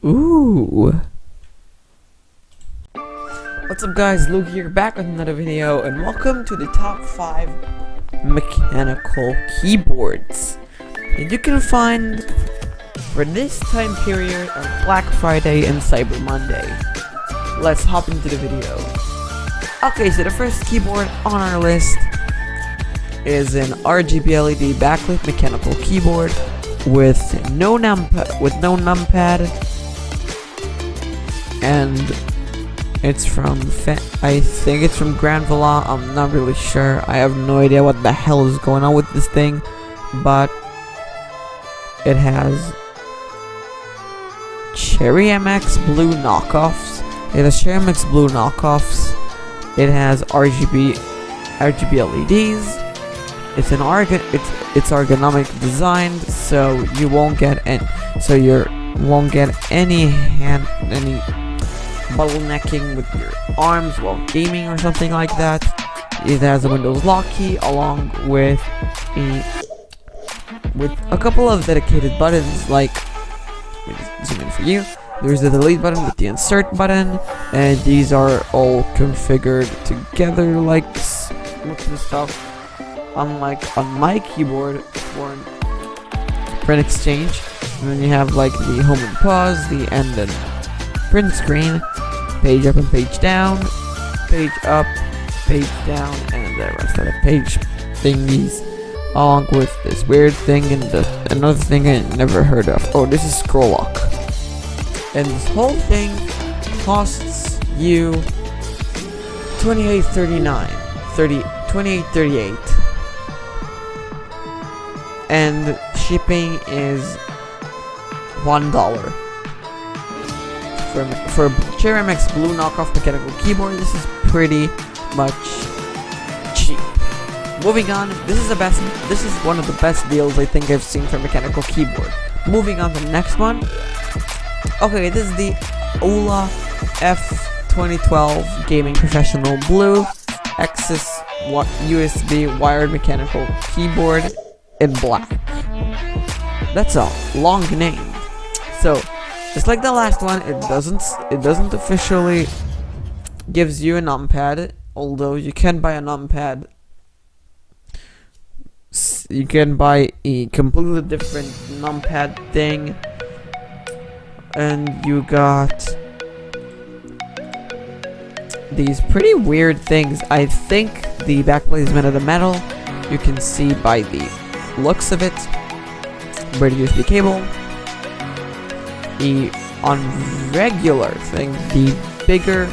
Ooh. What's up guys, Luke here, back with another video, and welcome to the top 5 mechanical keyboards that you can find for this time period of Black Friday and Cyber Monday. Let's hop into the video. Okay, so the first keyboard on our list is an RGB LED backlit mechanical keyboard with no numpad, and it's from I think it's from Grand Villa. I'm not really sure. I have no idea what the hell is going on with this thing, but it has Cherry MX Blue knockoffs. It has Cherry MX Blue knockoffs. It has RGB LEDs. It's it's ergonomic designed, so you won't get any bottlenecking with your arms while gaming or something like that. It has a Windows lock key along with a couple of dedicated buttons, like, let me just zoom in for you. There's the delete button with the insert button, and these are all configured together like most of the stuff. Unlike on my keyboard for print exchange, and then you have like the home and pause, the end and print screen, page up and page down, page up, page down, and the rest of the page thingies, along with this weird thing and another thing I never heard of. Oh, this is scroll lock, and this whole thing costs you $28.38, and shipping is $1. For a Cherry MX Blue knockoff mechanical keyboard, this is pretty much cheap. Moving on, this is one of the best deals I think I've seen for a mechanical keyboard. Moving on to the next one. Okay, this is the Ola F2012 Gaming Professional Blue Access USB wired mechanical keyboard in black. That's a long name. So, just like the last one, it doesn't officially gives you a numpad, although you can buy a numpad. You can buy a completely different numpad thing, and you got these pretty weird things. I think the backplate is made out of metal. You can see by the looks of it. Where the USB cable. On regular thing, the bigger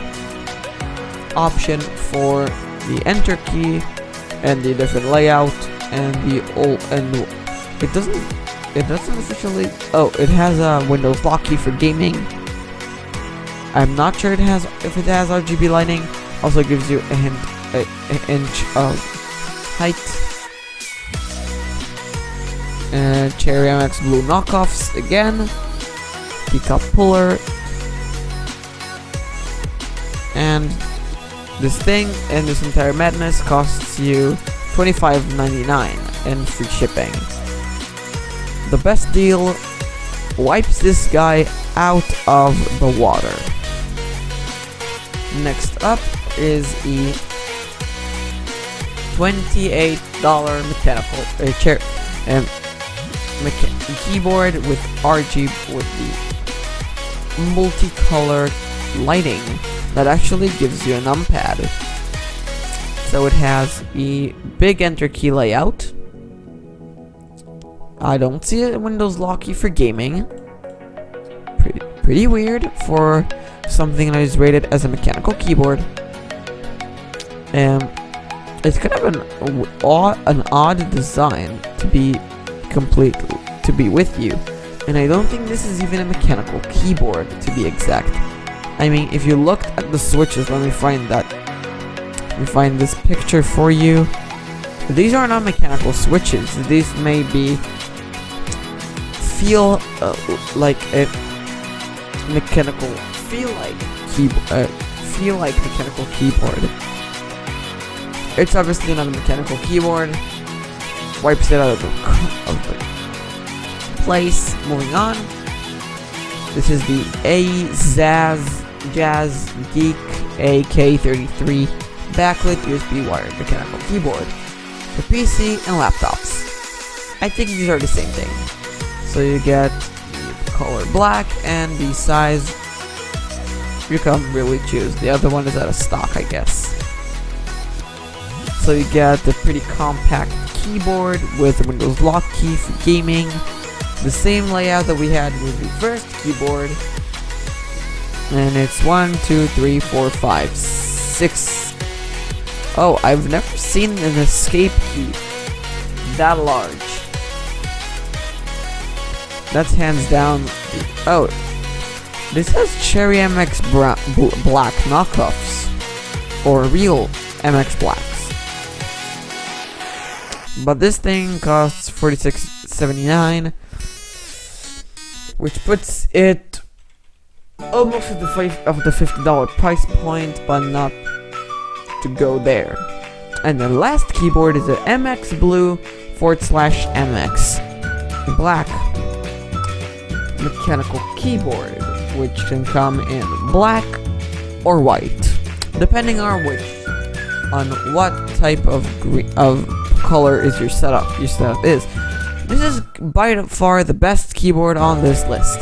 option for the enter key and the different layout, and it doesn't officially. Oh, it has a Windows lock key for gaming. I'm not sure if it has RGB lighting. Also gives you an inch of height. Cherry MX Blue knockoffs again. Teacup puller. And this thing and this entire madness costs you $25.99 and free shipping. The best deal wipes this guy out of the water. Next up is a $28 mechanical keyboard with with the multicolored lighting that actually gives you a numpad. So it has a big enter key layout. I don't see a Windows lock key for gaming. Pretty weird for something that is rated as a mechanical keyboard. It's kind of an odd design to be with you, and I don't think this is even a mechanical keyboard, to be exact. I mean, if you looked at the switches, let me find this picture for you. These are not mechanical switches. These may feel like mechanical keyboard. It's obviously not a mechanical keyboard. Wipes it out of the place. Moving on. This is the Jazz Geek AK33 backlit USB wired mechanical keyboard for PC and laptops. I think these are the same thing. So you get the color black and the size you can really choose. The other one is out of stock, I guess. So you get the pretty compact keyboard with a Windows lock key for gaming. The same layout that we had with the first keyboard. And it's 1, 2, 3, 4, 5, 6. Oh, I've never seen an escape key that large. That's hands down. Oh, this has Cherry MX Black knockoffs or real MX Blacks. But this thing costs $46.79, which puts it almost at the $50 price point, but not to go there. And the last keyboard is a MX Blue /MX Black mechanical keyboard, which can come in black or white, depending on what type of color is your setup. This is by far the best keyboard on this list,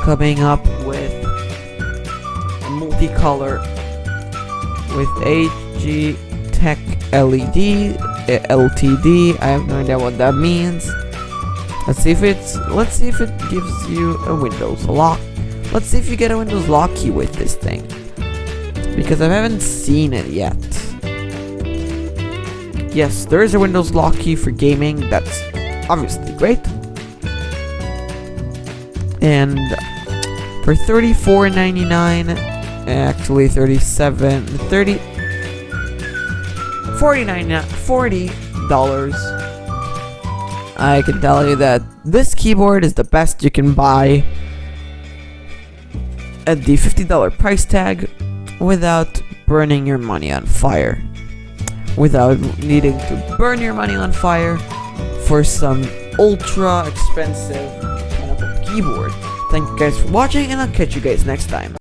coming up with multicolor with HG Tech LED LTD. I have no idea what that means. Let's see if it gives you a Windows lock. Let's see if you get a Windows lock key with this thing, because I haven't seen it yet. Yes, there is a Windows lock key for gaming. That's obviously great. And for $34.99, actually $40, I can tell you that this keyboard is the best you can buy at the $50 price tag without burning your money on fire. Without needing to burn your money on fire for some ultra expensive mechanical keyboard. Thank you guys for watching, and I'll catch you guys next time.